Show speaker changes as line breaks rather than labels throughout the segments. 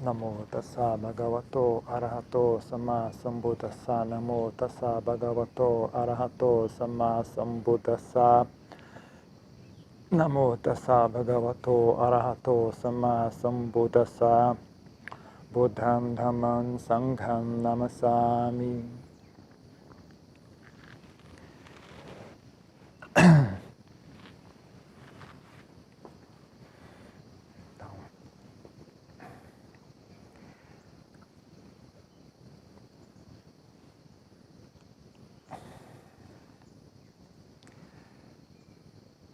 Namo tassa bhagavato arahato samma sambuddhassa. Namo tassa bhagavato arahato samma sambuddhassa. Namo tassa bhagavato arahato samma sambuddhassa. Buddham dhammam sangham namasami.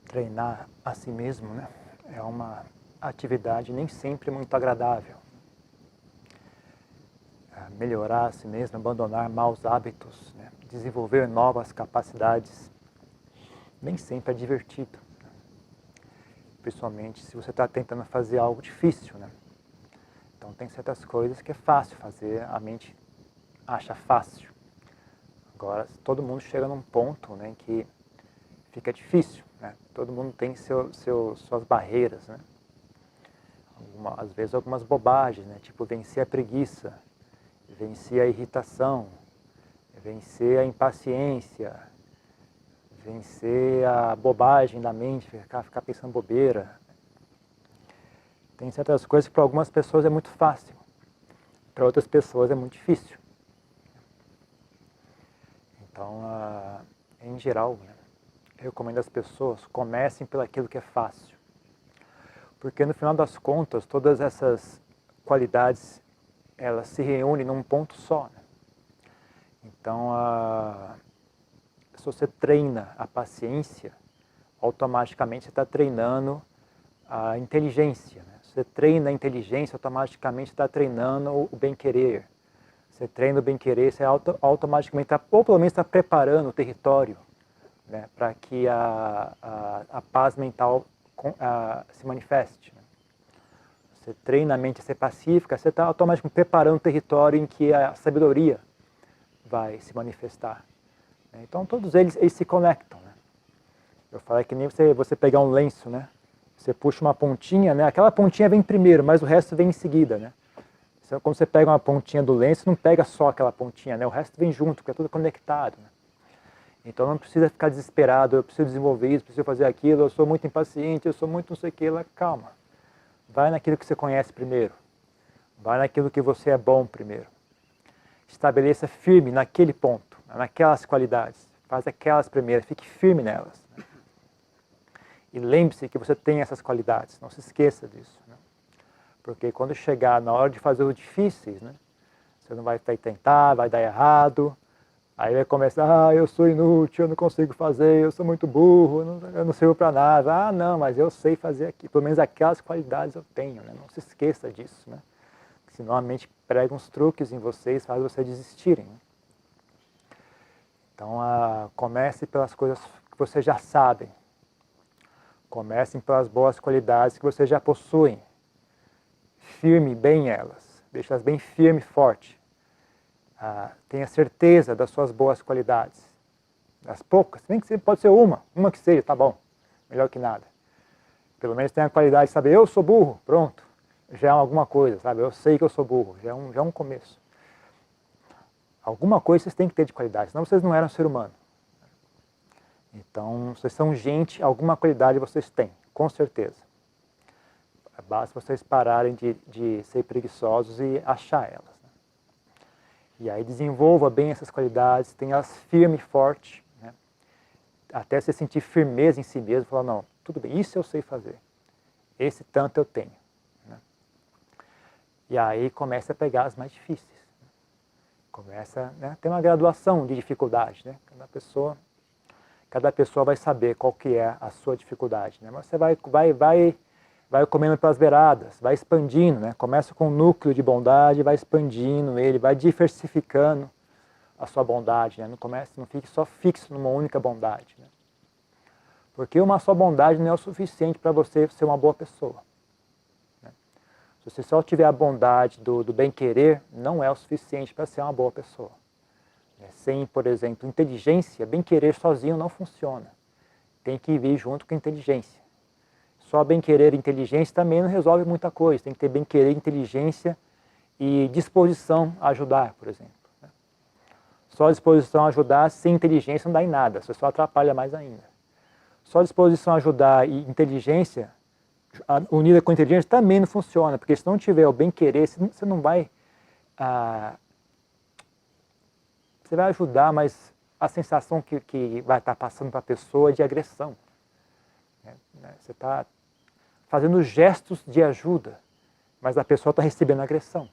Treinar a si mesmo, né, é uma atividade nem sempre muito agradável. Melhorar a si mesmo, abandonar maus hábitos, né, desenvolver novas capacidades, nem sempre é divertido. Principalmente se você está tentando fazer algo difícil, né? Então tem certas coisas que é fácil fazer, a mente acha fácil. Agora, todo mundo chega num ponto, né, em que fica difícil, né? Todo mundo tem suas barreiras, né? Às vezes algumas bobagens, né? Tipo vencer a preguiça, vencer a irritação, vencer a impaciência, vencer a bobagem da mente, ficar pensando bobeira. Tem certas coisas que para algumas pessoas é muito fácil, para outras pessoas é muito difícil. Então, em geral, né, eu recomendo às pessoas comecem pelo aquilo que é fácil. Porque no final das contas, todas essas qualidades, elas se reúnem num ponto só, né? Então, se você treina a paciência, automaticamente você está treinando a inteligência, né? Se você treina a inteligência, automaticamente está treinando o bem-querer. Você treina o bem-querer, você automaticamente está, ou pelo menos está preparando o território, né, para que a paz mental se manifeste. Né? Você treina a mente a ser pacífica, você está automaticamente preparando o território em que a sabedoria vai se manifestar. Então todos eles se conectam. Né? Eu falei que nem você pegar um lenço, né? Você puxa uma pontinha, né? Aquela pontinha vem primeiro, mas o resto vem em seguida, né? Quando você pega uma pontinha do lenço, não pega só aquela pontinha, né? O resto vem junto, porque é tudo conectado. Né? Então não precisa ficar desesperado, eu preciso desenvolver isso, preciso fazer aquilo, eu sou muito impaciente, eu sou muito não sei o que, lá, calma. Vai naquilo que você conhece primeiro. Vai naquilo que você é bom primeiro. Estabeleça firme naquele ponto, naquelas qualidades. Faz aquelas primeiras, fique firme nelas. Né? E lembre-se que você tem essas qualidades, não se esqueça disso. Né? Porque quando chegar na hora de fazer os difíceis, né, você não vai tentar, vai dar errado, aí vai começar, eu sou inútil, eu não consigo fazer, eu sou muito burro, eu não sirvo para nada. Ah, não, mas eu sei fazer aqui, pelo menos aquelas qualidades eu tenho, né? Não se esqueça disso, né? Senão a mente prega uns truques em vocês, faz vocês desistirem. Né? Então, comece pelas coisas que vocês já sabem. Comecem pelas boas qualidades que vocês já possuem. Firme bem elas, deixe-as bem firme e forte. Tenha certeza das suas boas qualidades. Das poucas, nem que pode ser uma que seja, tá bom, melhor que nada. Pelo menos tenha a qualidade de saber, eu sou burro, pronto, já é alguma coisa, sabe? Eu sei que eu sou burro, já é um começo. Alguma coisa vocês têm que ter de qualidade, senão vocês não eram ser humano. Então, vocês são gente, alguma qualidade vocês têm, com certeza. Basta vocês pararem de ser preguiçosos e achar elas. Né? E aí desenvolva bem essas qualidades, tenha-as firme e forte, né? Até você sentir firmeza em si mesmo, falar, não, tudo bem, isso eu sei fazer, esse tanto eu tenho. Né? E aí começa a pegar as mais difíceis. Né? Começa, né, ter uma graduação de dificuldade. Né? Cada pessoa vai saber qual que é a sua dificuldade. Né? Mas você vai comendo pelas beiradas, vai expandindo, né? Começa com um núcleo de bondade, vai expandindo ele, vai diversificando a sua bondade, né? Não fique só fixo numa única bondade. Né? Porque uma só bondade não é o suficiente para você ser uma boa pessoa. Né? Se você só tiver a bondade do bem-querer, não é o suficiente para ser uma boa pessoa. Sem, por exemplo, inteligência, bem-querer sozinho não funciona. Tem que vir junto com inteligência. Só bem-querer e inteligência também não resolve muita coisa. Tem que ter bem-querer e inteligência e disposição a ajudar, por exemplo. Só disposição a ajudar sem inteligência não dá em nada, você só atrapalha mais ainda. Só disposição a ajudar e inteligência, unida com inteligência, também não funciona, porque se não tiver o bem-querer, você não vai... você vai ajudar, mas a sensação que vai estar passando para a pessoa é de agressão. Você está fazendo gestos de ajuda, mas a pessoa está recebendo agressão.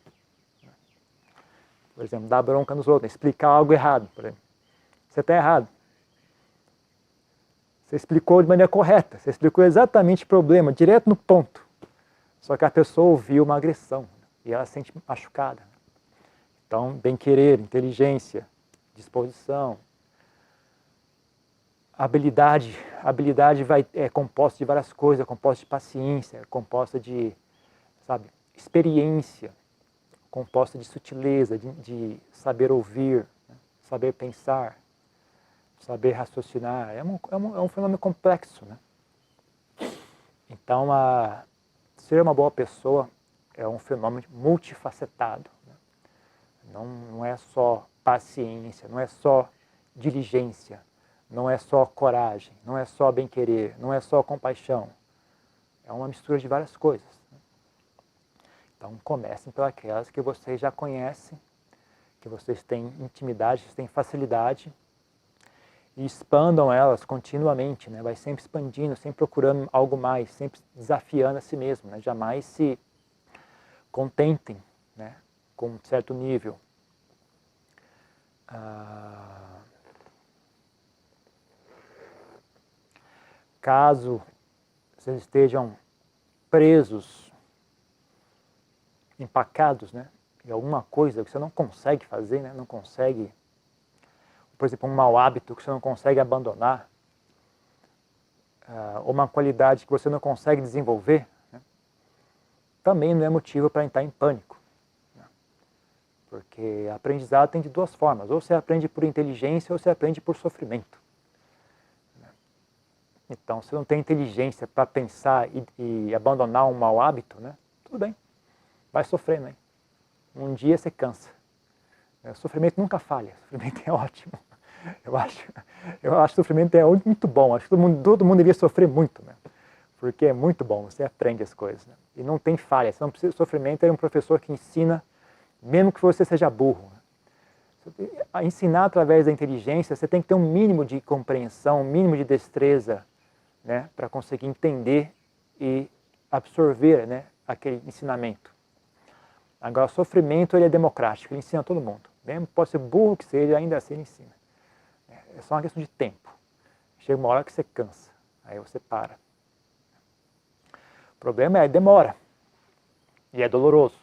Por exemplo, dar bronca nos outros, explicar algo errado. Por exemplo. Você está errado. Você explicou de maneira correta, você explicou exatamente o problema, direto no ponto. Só que a pessoa ouviu uma agressão e ela se sente machucada. Então, bem-querer, inteligência, disposição, habilidade é composta de várias coisas, é composta de paciência, é composta de, experiência, composta de sutileza, de saber ouvir, saber pensar, saber raciocinar. É um fenômeno complexo, né? Então, ser uma boa pessoa é um fenômeno multifacetado. Né? Não é só paciência, não é só diligência, não é só coragem, não é só bem-querer, não é só compaixão. É uma mistura de várias coisas. Então, comecem pelas que vocês já conhecem, que vocês têm intimidade, vocês têm facilidade, e expandam elas continuamente, né? Vai sempre expandindo, sempre procurando algo mais, sempre desafiando a si mesmo, né? Jamais se contentem, né? Com um certo nível. Caso vocês estejam presos, empacados, né, em alguma coisa que você não consegue fazer, né, não consegue, por exemplo, um mau hábito que você não consegue abandonar, ou uma qualidade que você não consegue desenvolver, né, também não é motivo para entrar em pânico. Né, porque aprendizado tem de duas formas, ou você aprende por inteligência ou você aprende por sofrimento. Então, se não tem inteligência para pensar e abandonar um mau hábito, né, tudo bem, vai sofrendo, né? Um dia você cansa. O sofrimento nunca falha, o sofrimento é ótimo. Eu acho que o sofrimento é muito bom, acho que todo mundo devia sofrer muito, né? Porque é muito bom, você aprende as coisas. Né? E não tem falha, você não precisa, sofrimento é um professor que ensina, mesmo que você seja burro. Né? A ensinar através da inteligência, você tem que ter um mínimo de compreensão, um mínimo de destreza, né, para conseguir entender e absorver, né, aquele ensinamento. Agora, o sofrimento ele é democrático, ele ensina a todo mundo. Mesmo pode ser burro que seja, ainda assim ele ensina. É só uma questão de tempo. Chega uma hora que você cansa, aí você para. O problema é demora e é doloroso.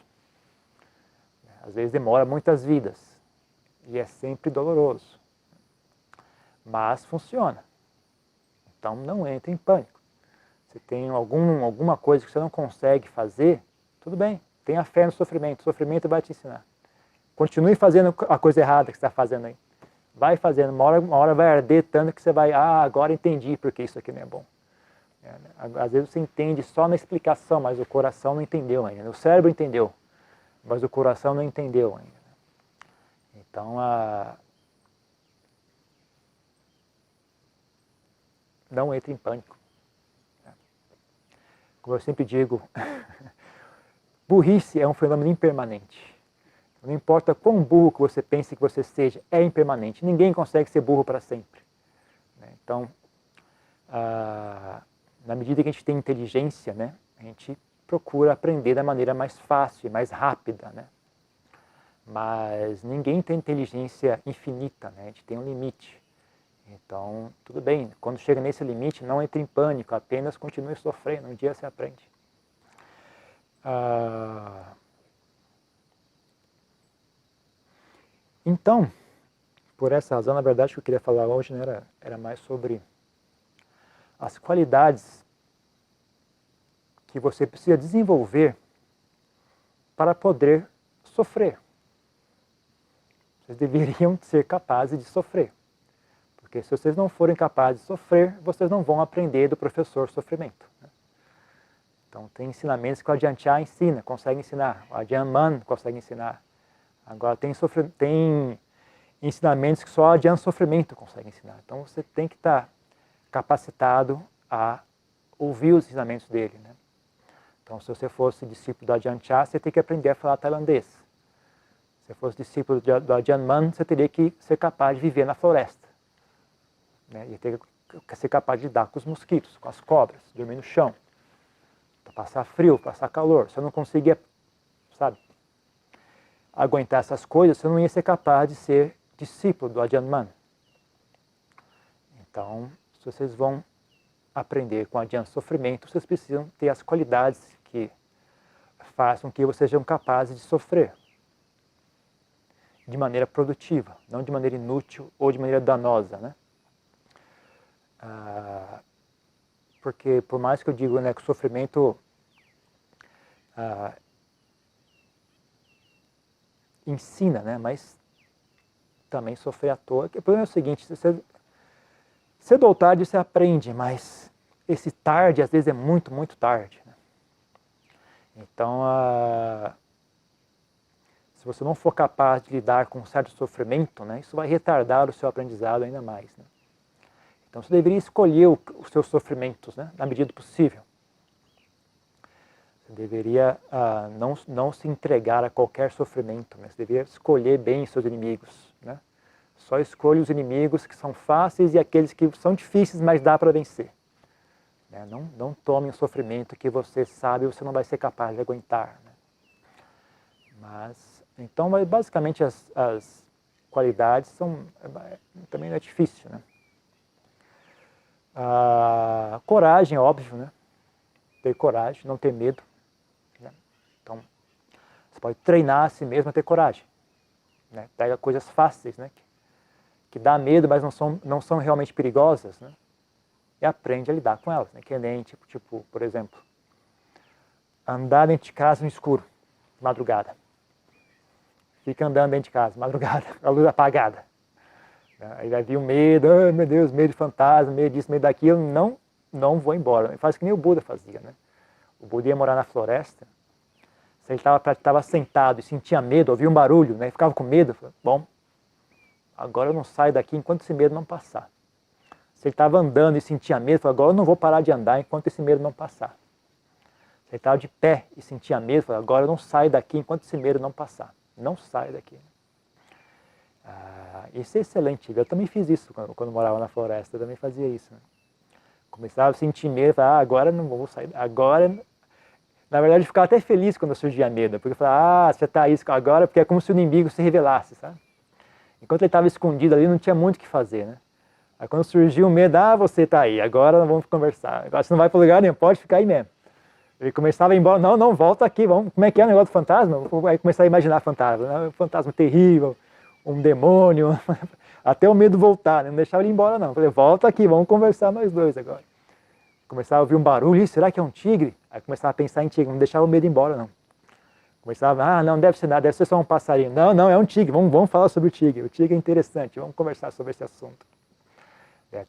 Às vezes demora muitas vidas e é sempre doloroso. Mas funciona. Então não entre em pânico. Se tem alguma coisa que você não consegue fazer, tudo bem, tenha fé no sofrimento. O sofrimento vai te ensinar. Continue fazendo a coisa errada que você está fazendo aí. Vai fazendo, uma hora vai arder tanto que você vai, agora entendi porque isso aqui não é bom. Às vezes você entende só na explicação, mas o coração não entendeu ainda. O cérebro entendeu, mas o coração não entendeu ainda. Então, não entre em pânico. Como eu sempre digo, burrice é um fenômeno impermanente. Não importa quão burro que você pense que você seja, é impermanente. Ninguém consegue ser burro para sempre. Então, na medida que a gente tem inteligência, né, a gente procura aprender da maneira mais fácil, mais rápida. Né? Mas ninguém tem inteligência infinita, né? A gente tem um limite. Então, tudo bem, quando chega nesse limite, não entre em pânico, apenas continue sofrendo, um dia você aprende. Então, por essa razão, na verdade, o que eu queria falar hoje, né, era mais sobre as qualidades que você precisa desenvolver para poder sofrer. Vocês deveriam ser capazes de sofrer. Porque se vocês não forem capazes de sofrer, vocês não vão aprender do professor sofrimento. Então tem ensinamentos que o Ajahn Chah ensina, consegue ensinar, o Ajahn Mun consegue ensinar. Agora tem ensinamentos que só o Ajahn Sofrimento consegue ensinar. Então você tem que estar capacitado a ouvir os ensinamentos dele, né? Então se você fosse discípulo do Ajahn Chah, você tem que aprender a falar tailandês. Se você fosse discípulo do Ajahn Mun, você teria que ser capaz de viver na floresta, né? E ter que ser capaz de lidar com os mosquitos, com as cobras, dormir no chão, passar frio, passar calor. Se eu não conseguia, sabe, aguentar essas coisas, você não ia ser capaz de ser discípulo do Ajahn Mun. Então, se vocês vão aprender com o Ajahn Sofrimento, vocês precisam ter as qualidades que façam que vocês sejam capazes de sofrer de maneira produtiva, não de maneira inútil ou de maneira danosa, né? Porque por mais que eu diga, né, que o sofrimento ensina, né, mas também sofrer à toa. O problema é o seguinte, cedo ou tarde você aprende, mas esse tarde às vezes é muito, muito tarde, né? Então, se você não for capaz de lidar com um certo sofrimento, né, isso vai retardar o seu aprendizado ainda mais, né? Então você deveria escolher os seus sofrimentos, né, na medida do possível. Você deveria não se entregar a qualquer sofrimento, mas você deveria escolher bem os seus inimigos, né? Só escolha os inimigos que são fáceis e aqueles que são difíceis, mas dá para vencer, né? Não tome um sofrimento que você sabe você não vai ser capaz de aguentar, né? Mas, então, basicamente as qualidades também não é difícil, né? Coragem, óbvio, né? Ter coragem, não ter medo, né? Então, você pode treinar a si mesmo a ter coragem, né? Pega coisas fáceis, né, que dá medo, mas não são realmente perigosas, né? E aprende a lidar com elas, né? Que nem, tipo, por exemplo, andar dentro de casa no escuro, de madrugada. Fica andando dentro de casa, madrugada, a luz apagada. Aí vai vir o medo, oh, meu Deus, medo de fantasma, medo disso, medo daquilo, não vou embora. Faz que nem o Buda fazia, né? O Buda ia morar na floresta, se ele estava sentado e sentia medo, ouvia um barulho, né? Ficava com medo, bom, agora eu não saio daqui enquanto esse medo não passar. Se ele estava andando e sentia medo, agora eu não vou parar de andar enquanto esse medo não passar. Se ele estava de pé e sentia medo, agora eu não saio daqui enquanto esse medo não passar. Não saio daqui. Isso é excelente. Eu também fiz isso quando morava na floresta, eu também fazia isso, né? Começava a sentir medo, falava, agora não vou sair, agora... Na verdade, eu ficava até feliz quando surgia medo, porque eu falava, você está isso agora, porque é como se o inimigo se revelasse, sabe? Enquanto ele estava escondido ali, não tinha muito o que fazer, né? Aí quando surgiu o medo, você está aí, agora vamos conversar. Agora você não vai para lugar nenhum, pode ficar aí mesmo. Ele começava a ir embora, não, volta aqui, vamos, como é que é o negócio do fantasma? Aí começava a imaginar fantasma, né? Um fantasma terrível, um demônio, até o medo voltar, né? Não deixava ele ir embora não. Eu falei, volta aqui, vamos conversar nós dois agora. Começava a ouvir um barulho, será que é um tigre? Aí começava a pensar em tigre, não deixava o medo ir embora não. Começava, não deve ser nada, deve ser só um passarinho. Não, é um tigre, vamos falar sobre o tigre é interessante, vamos conversar sobre esse assunto.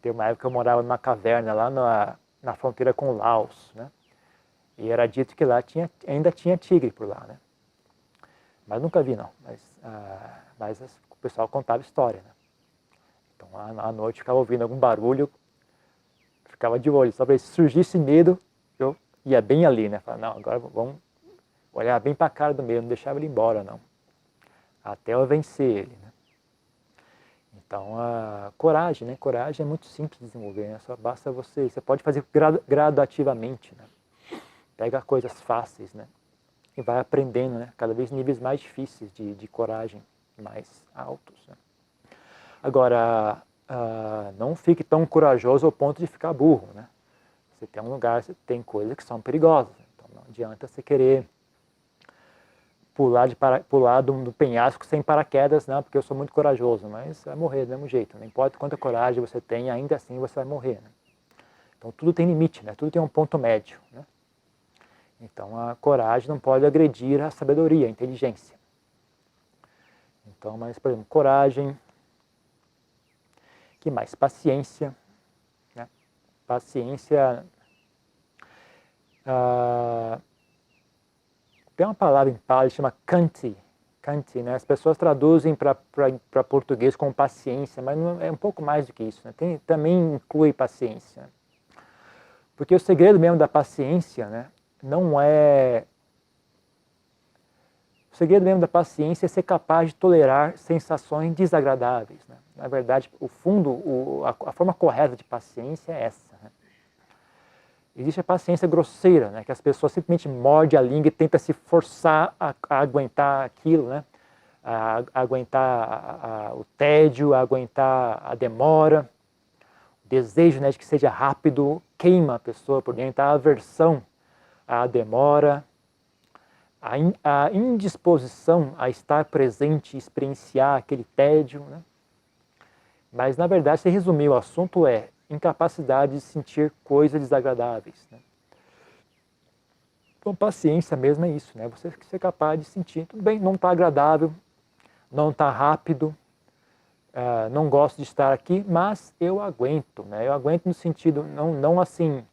Tem uma época que eu morava numa caverna lá na fronteira com o Laos, né? E era dito que lá ainda tinha tigre por lá, né? Mas nunca vi não, mas o pessoal contava história, né? Então à noite eu ficava ouvindo algum barulho, ficava de olho, só para se surgisse medo, eu ia bem ali, né? Falava, não, agora vamos olhar bem para a cara do medo, não deixava ele embora não, até eu vencer ele, né? Então coragem, né? Coragem é muito simples de desenvolver, né? Só basta você pode fazer gradativamente, né? Pega coisas fáceis, né? E vai aprendendo, né? Cada vez níveis mais difíceis de coragem, mais altos, né? Agora, não fique tão corajoso ao ponto de ficar burro, né? Você tem um lugar, você tem coisas que são perigosas, então não adianta você querer pular do penhasco sem paraquedas, não, porque eu sou muito corajoso, mas vai morrer do mesmo jeito, não importa quanta coragem você tem, ainda assim você vai morrer, né? Então tudo tem limite, né? Tudo tem um ponto médio, né? Então a coragem não pode agredir a sabedoria, a inteligência. Então, mas por exemplo, coragem, que mais? Paciência, né? Paciência Tem uma palavra em Pali que chama Khanti. Khanti, né? As pessoas traduzem para português como paciência, mas não, é um pouco mais do que isso. Né? Também inclui paciência. Porque o segredo mesmo da paciência, né, não é... O segredo mesmo da paciência é ser capaz de tolerar sensações desagradáveis. Né? Na verdade, o fundo, a forma correta de paciência é essa. Né? Existe a paciência grosseira, né, que as pessoas simplesmente mordem a língua e tentam se forçar a aguentar aquilo, né? A aguentar o tédio, a aguentar a demora. O desejo, né, de que seja rápido queima a pessoa por dentro, a aversão à demora, a indisposição a estar presente e experienciar aquele tédio. Né? Mas, na verdade, se resumir, o assunto é incapacidade de sentir coisas desagradáveis. Né? Então, paciência mesmo é isso, né? Você ser capaz de sentir, tudo bem, não está agradável, não está rápido, não gosto de estar aqui, mas eu aguento, né? Eu aguento no sentido, não assim,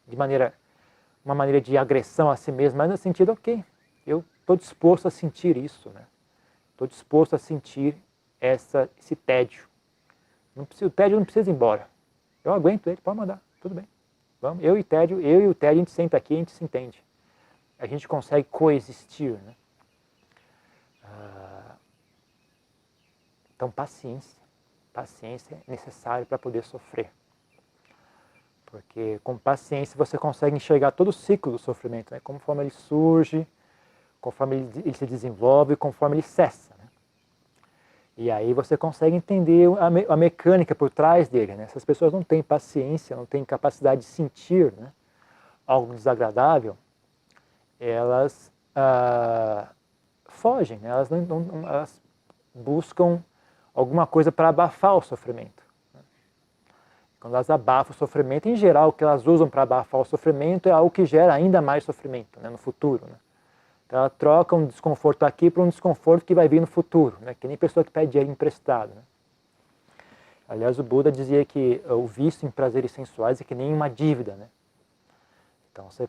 uma maneira de agressão a si mesmo, mas no sentido, ok, eu estou disposto a sentir isso, né? Estou disposto a sentir esse tédio. O tédio não precisa ir embora. Eu aguento ele, pode mandar, tudo bem. Vamos, eu e o tédio, a gente senta aqui, a gente se entende. A gente consegue coexistir, né? Então, paciência. Paciência é necessário para poder sofrer. Porque com paciência você consegue enxergar todo o ciclo do sofrimento, né? Conforme ele surge, conforme ele se desenvolve, conforme ele cessa. Né? E aí você consegue entender a mecânica por trás dele. Né? Se as pessoas não têm paciência, não têm capacidade de sentir, né, algo desagradável, elas fogem, né? Elas buscam alguma coisa para abafar o sofrimento. Né? Quando elas abafam o sofrimento, em geral, o que elas usam para abafar o sofrimento é algo que gera ainda mais sofrimento, né, no futuro. Né? Então ela troca um desconforto aqui por um desconforto que vai vir no futuro, né? Que nem pessoa que pede dinheiro emprestado. Né? Aliás, o Buda dizia que o vício em prazeres sensuais é que nem uma dívida. Né? Então você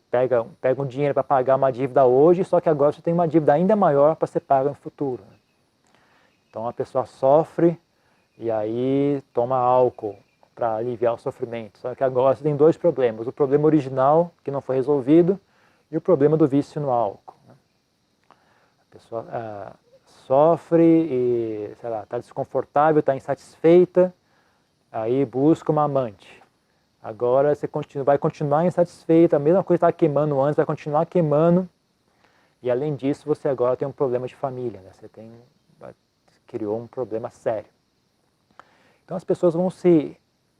pega um dinheiro para pagar uma dívida hoje, só que agora você tem uma dívida ainda maior para ser paga no futuro. Né? Então a pessoa sofre e aí toma álcool para aliviar o sofrimento. Só que agora você tem dois problemas. O problema original, que não foi resolvido, e o problema do vício no álcool. Né? A pessoa sofre e, sei lá, está desconfortável, está insatisfeita, aí busca uma amante. Agora você vai continuar insatisfeita, a mesma coisa que estava queimando antes, vai continuar queimando. E além disso, você agora tem um problema de família, né? Você criou um problema sério. Então as pessoas vão se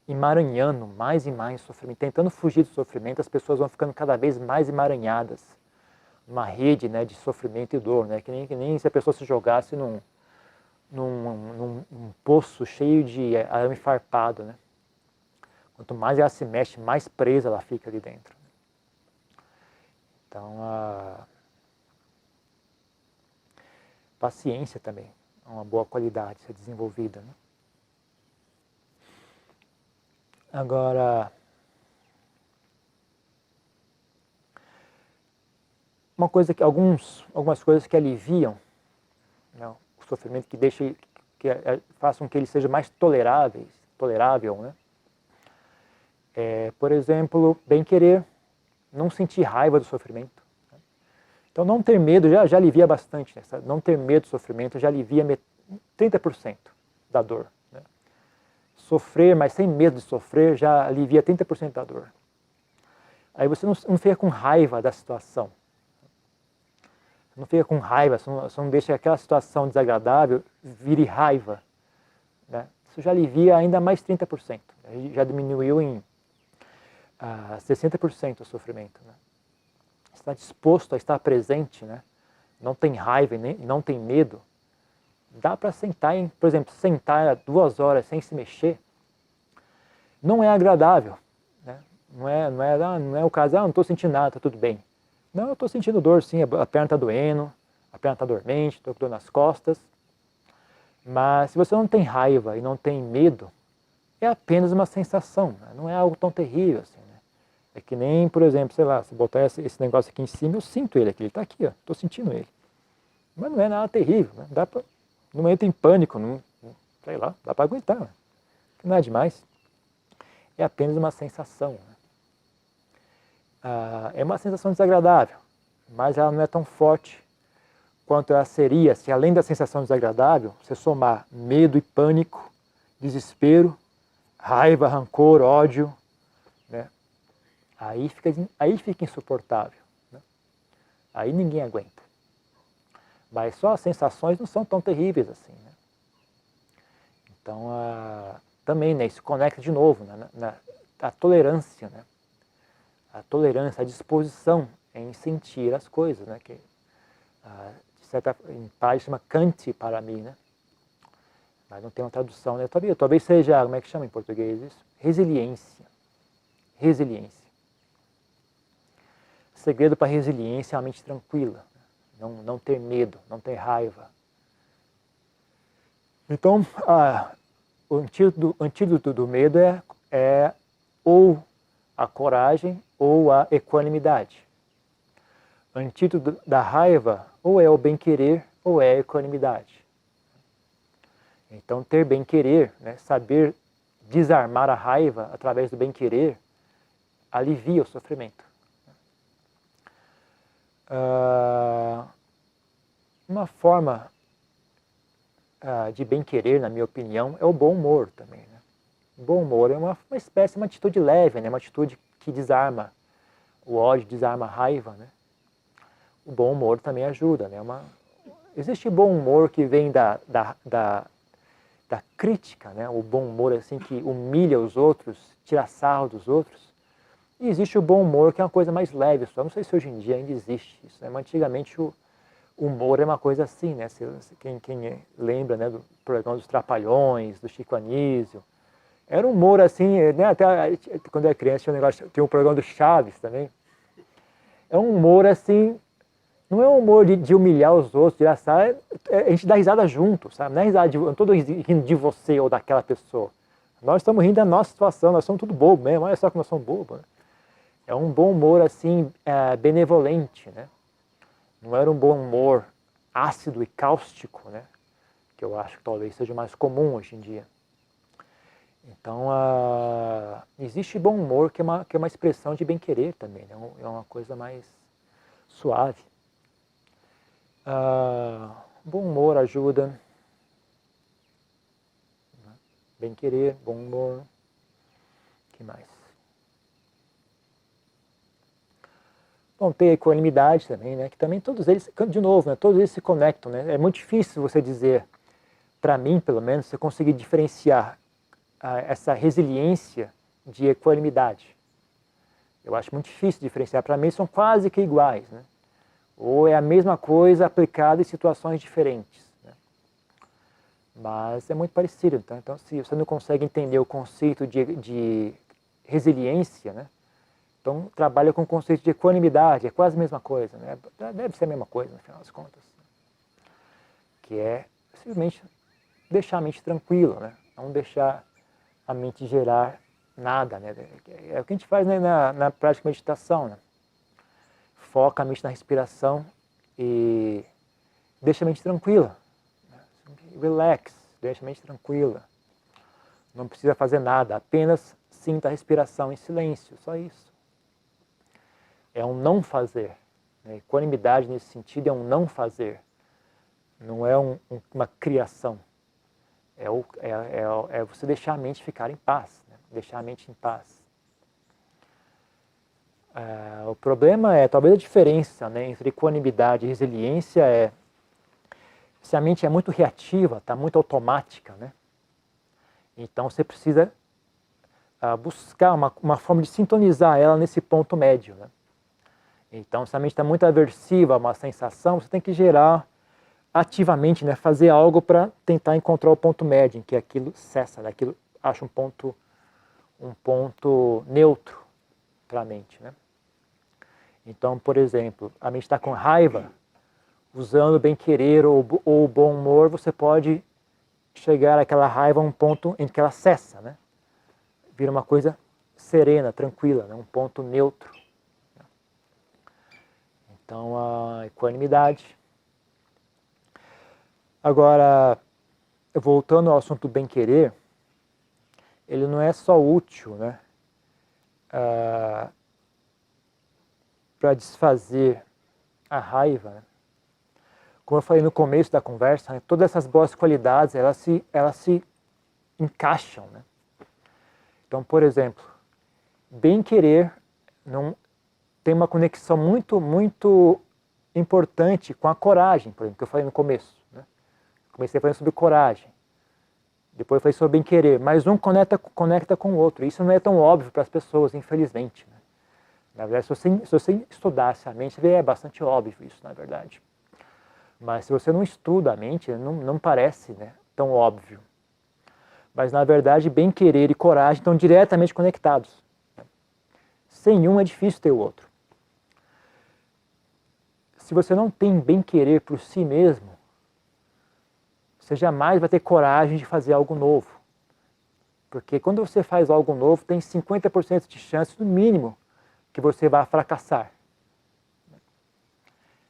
emaranhando mais e mais sofrimento, tentando fugir do sofrimento, as pessoas vão ficando cada vez mais emaranhadas. Uma rede, né, de sofrimento e dor, né? Que nem se a pessoa se jogasse num poço cheio de arame farpado. Né? Quanto mais ela se mexe, mais presa ela fica ali dentro. Então, a paciência também é uma boa qualidade a ser desenvolvida. Né? Agora, algumas coisas que aliviam, né, o sofrimento, façam que ele seja mais tolerável, né? Por exemplo, bem-querer, não sentir raiva do sofrimento. Né? Então, não ter medo já alivia bastante. Né? Não ter medo do sofrimento já alivia 30% da dor. Né? Sofrer, mas sem medo de sofrer, já alivia 30% da dor. Aí você não fica com raiva da situação. Não fica com raiva, você não deixa aquela situação desagradável vire raiva. Né? Isso já alivia ainda mais 30%. Já diminuiu em 60% o sofrimento. Né? Está disposto a estar presente, né? Não tem raiva, não tem medo. Dá para sentar, por exemplo, sentar 2 horas sem se mexer. Não é agradável. Né? Não é o caso, não estou sentindo nada, está tudo bem. Não, eu estou sentindo dor sim, a perna está doendo, a perna está dormente, estou com dor nas costas. Mas se você não tem raiva e não tem medo, é apenas uma sensação, né? Não é algo tão terrível assim. Né? É que nem, por exemplo, sei lá, se botar esse negócio aqui em cima, eu sinto ele aqui, ele está aqui, ó, estou sentindo ele. Mas não é nada terrível, né? Não entra em pânico, sei lá, dá para aguentar, né? Não é demais. É apenas uma sensação. Né? É uma sensação desagradável, mas ela não é tão forte quanto ela seria se, além da sensação desagradável, você somar medo e pânico, desespero, raiva, rancor, ódio, né? Aí fica insuportável. Né? Aí ninguém aguenta. Mas só as sensações não são tão terríveis assim. Né? Então, também, né, isso conecta de novo a tolerância, né? A tolerância, a disposição em sentir as coisas, né? Que, de certa, em parte chama Kant para mim, né? Mas não tem uma tradução, né? Talvez seja, como é que chama em português isso? Resiliência. Resiliência. O segredo para a resiliência é a mente tranquila, não ter medo, não ter raiva. Então, o antídoto do medo é ou a coragem ou a equanimidade. O antídoto da raiva ou é o bem-querer ou é a equanimidade. Então, ter bem-querer, né, saber desarmar a raiva através do bem-querer, alivia o sofrimento. Uma forma de bem-querer, na minha opinião, é o bom humor também. Né? O bom humor é uma espécie, uma atitude leve, né? Uma atitude que desarma o ódio, desarma a raiva. Né? O bom humor também ajuda. Né? Existe bom humor que vem da crítica, né? O bom humor assim, que humilha os outros, tira sarro dos outros. E existe o bom humor, que é uma coisa mais leve. Só não sei se hoje em dia ainda existe isso. Né? Mas antigamente o humor é uma coisa assim, né? Quem lembra, né, do programa dos Trapalhões, do Chico Anísio, era um humor assim, né? Até quando eu era criança tinha um programa do Chaves também. É um humor assim, não é um humor de humilhar os outros, de assar, a gente dá risada junto, sabe? Não é risada eu não estou rindo de você ou daquela pessoa. Nós estamos rindo da nossa situação, nós somos tudo bobo mesmo, olha só que nós somos bobos. Né? É um bom humor assim, benevolente, né? Não era um bom humor ácido e cáustico, né? Que eu acho que talvez seja mais comum hoje em dia. Então, existe bom humor que é uma expressão de bem-querer também, né? É uma coisa mais suave. Bom humor ajuda. Né? Bem-querer, bom humor. O que mais? Bom, tem a equanimidade também, né? Que também todos eles, de novo, né? Todos eles se conectam, né? É muito difícil você dizer, para mim pelo menos, você conseguir diferenciar essa resiliência de equanimidade. Eu acho muito difícil diferenciar. Para mim são quase que iguais, né? Ou é a mesma coisa aplicada em situações diferentes. Né? Mas é muito parecido. Então, se você não consegue entender o conceito de resiliência, né? Então, trabalha com o conceito de equanimidade, é quase a mesma coisa, né? Deve ser a mesma coisa, no final das contas. Que é simplesmente deixar a mente tranquila, né? Não deixar a mente gerar nada, né? É o que a gente faz, né, na prática de meditação, né? Foca a mente na respiração e deixa a mente tranquila. Né? Relax, deixa a mente tranquila. Não precisa fazer nada, apenas sinta a respiração em silêncio, só isso. É um não fazer. Né? Equanimidade nesse sentido é um não fazer. Não é uma criação. É você deixar a mente ficar em paz. Né? Deixar a mente em paz. O problema é, talvez a diferença, né, entre equanimidade e resiliência é se a mente é muito reativa, está muito automática, né? Então você precisa buscar uma forma de sintonizar ela nesse ponto médio. Né? Então, se a mente está muito aversiva a uma sensação, você tem que gerar ativamente, né, fazer algo para tentar encontrar o ponto médio, em que aquilo cessa, né, aquilo acha um ponto neutro para a mente. Né? Então, por exemplo, a mente está com raiva, usando o bem-querer ou o bom humor, você pode chegar àquela raiva a um ponto em que ela cessa, né? Vira uma coisa serena, tranquila, né? Um ponto neutro. Então, a equanimidade. Agora, voltando ao assunto do bem-querer, ele não é só útil, né, para desfazer a raiva, né? Como eu falei no começo da conversa, né, todas essas boas qualidades, elas se encaixam, né? Então, por exemplo, bem-querer não tem uma conexão muito importante com a coragem, por exemplo, que eu falei no começo, né? Comecei falando sobre coragem, depois eu falei sobre bem-querer, mas um conecta com o outro. Isso não é tão óbvio para as pessoas, infelizmente, né? Na verdade, se você estudasse a mente, é bastante óbvio isso, na verdade. Mas se você não estuda a mente, não parece, né, tão óbvio. Mas, na verdade, bem-querer e coragem estão diretamente conectados. Sem um é difícil ter o outro. Se você não tem bem-querer por si mesmo, você jamais vai ter coragem de fazer algo novo. Porque quando você faz algo novo, tem 50% de chance, no mínimo, que você vai fracassar.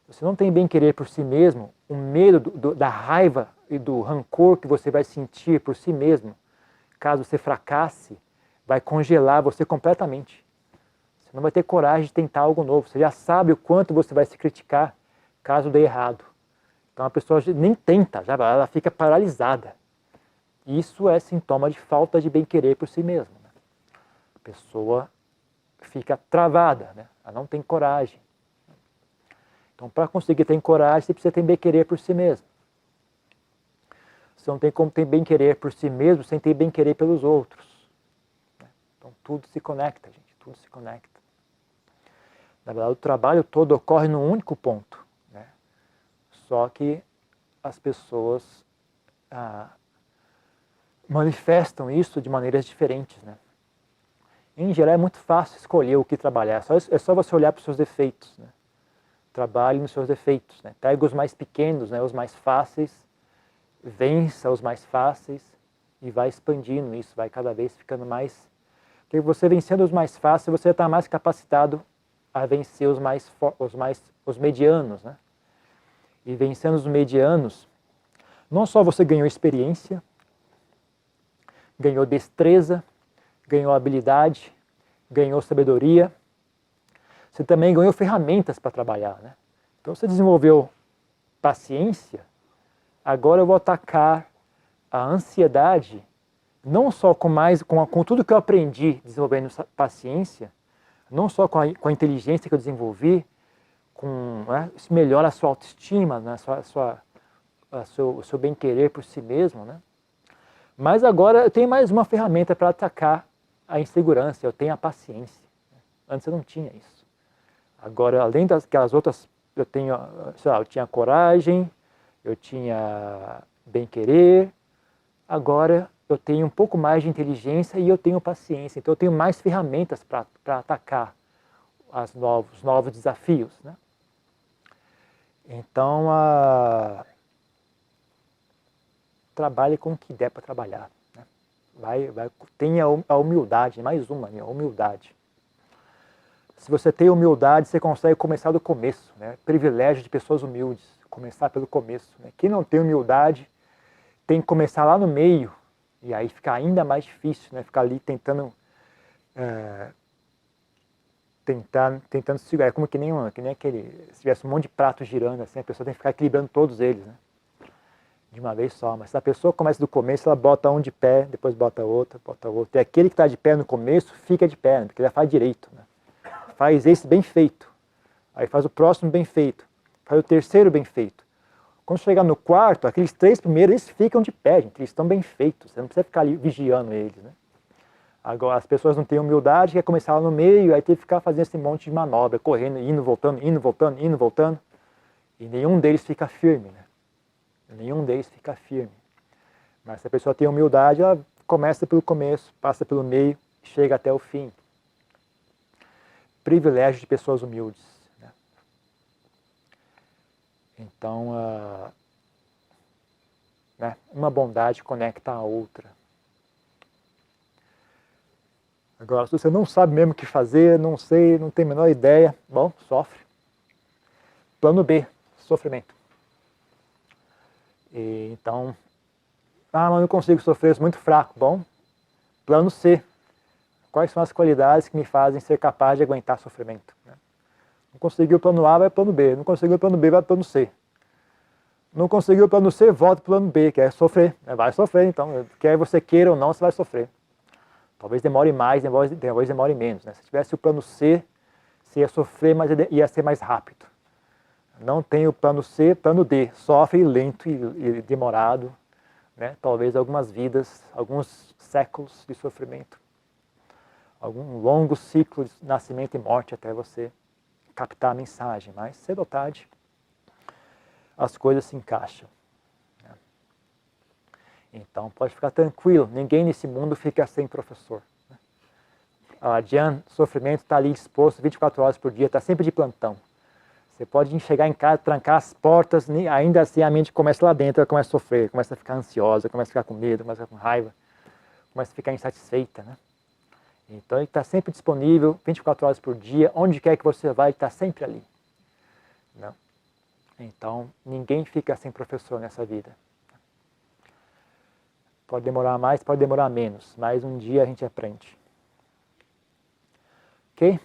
Se você não tem bem-querer por si mesmo, o medo da raiva e do rancor que você vai sentir por si mesmo, caso você fracasse, vai congelar você completamente. Você não vai ter coragem de tentar algo novo. Você já sabe o quanto você vai se criticar caso dê errado. Então a pessoa nem tenta, ela fica paralisada. Isso é sintoma de falta de bem-querer por si mesmo, né? A pessoa fica travada, né? Ela não tem coragem. Então, para conseguir ter coragem, você precisa ter bem-querer por si mesmo. Você não tem como ter bem-querer por si mesmo sem ter bem-querer pelos outros. Então, tudo se conecta, gente, tudo se conecta. Na verdade, o trabalho todo ocorre num único ponto, né? Só que as pessoas manifestam isso de maneiras diferentes, né? Em geral, é muito fácil escolher o que trabalhar. É só você olhar para os seus defeitos, né? Trabalhe nos seus defeitos, né? Pega os mais pequenos, né? Os mais fáceis, vença os mais fáceis e vai expandindo isso, vai cada vez ficando mais... Porque você vencendo os mais fáceis, você está mais capacitado a vencer os medianos, né? E vencendo os medianos, não só você ganhou experiência, ganhou destreza, ganhou habilidade, ganhou sabedoria, você também ganhou ferramentas para trabalhar, né? Então você desenvolveu paciência, agora eu vou atacar a ansiedade, não só com tudo que eu aprendi desenvolvendo paciência, não só com a inteligência que eu desenvolvi, né, isso melhora a sua autoestima, né, o seu bem-querer por si mesmo, né? Mas agora eu tenho mais uma ferramenta para atacar a insegurança, eu tenho a paciência. Antes eu não tinha isso. Agora, além daquelas outras, eu tinha coragem, eu tinha bem-querer, agora eu tenho um pouco mais de inteligência e eu tenho paciência. Então eu tenho mais ferramentas para atacar os novos desafios, né? Então, trabalhe com o que der para trabalhar, né? Tenha a humildade, mais uma, a humildade. Se você tem humildade, você consegue começar do começo, né? Privilégio de pessoas humildes, começar pelo começo, né? Quem não tem humildade tem que começar lá no meio, e aí fica ainda mais difícil, né? Ficar ali tentando segurar, como que nem aquele, se tivesse um monte de pratos girando assim, a pessoa tem que ficar equilibrando todos eles, né? De uma vez só. Mas se a pessoa começa do começo, ela bota um de pé, depois bota outro, e aquele que está de pé no começo fica de pé, né? Porque ele já faz direito, né? Faz esse bem feito, aí faz o próximo bem feito, faz o terceiro bem feito. Quando chegar no quarto, aqueles 3 primeiros, eles ficam de pé, gente, eles estão bem feitos, você não precisa ficar ali vigiando eles, né? Agora, as pessoas não têm humildade, quer começar lá no meio, aí tem que ficar fazendo esse monte de manobra, correndo, indo, voltando, indo, voltando, indo, voltando, e nenhum deles fica firme, né? Nenhum deles fica firme. Mas se a pessoa tem humildade, ela começa pelo começo, passa pelo meio, chega até o fim. Privilégio de pessoas humildes, né? Então, né, uma bondade conecta a outra. Agora, se você não sabe mesmo o que fazer, não sei, não tem a menor ideia, bom, sofre. Plano B, sofrimento. Então, mas não consigo sofrer, eu sou muito fraco. Bom, plano C. Quais são as qualidades que me fazem ser capaz de aguentar sofrimento? Não conseguiu o plano A, vai para o plano B. Não conseguiu o plano B, vai para o plano C. Não conseguiu o plano C, volta para o plano B, que é sofrer. Vai sofrer, então. Quer você queira ou não, você vai sofrer. Talvez demore mais, talvez demore menos. Né? Se tivesse o plano C, você ia sofrer, mas ia ser mais rápido. Não tem o plano C, plano D. Sofre lento e demorado. Né? Talvez algumas vidas, alguns séculos de sofrimento. Algum longo ciclo de nascimento e morte até você captar a mensagem. Mas cedo ou tarde, as coisas se encaixam. Então pode ficar tranquilo, ninguém nesse mundo fica sem professor. A Diane, sofrimento está ali exposto 24 horas por dia, está sempre de plantão. Você pode chegar em casa, trancar as portas, ainda assim a mente começa lá dentro, ela começa a sofrer, começa a ficar ansiosa, começa a ficar com medo, começa a ficar com raiva, começa a ficar insatisfeita. Né? Então ele está sempre disponível, 24 horas por dia, onde quer que você vá, ele está sempre ali. Não? Então ninguém fica sem professor nessa vida. Pode demorar mais, pode demorar menos, mas um dia a gente aprende. Ok?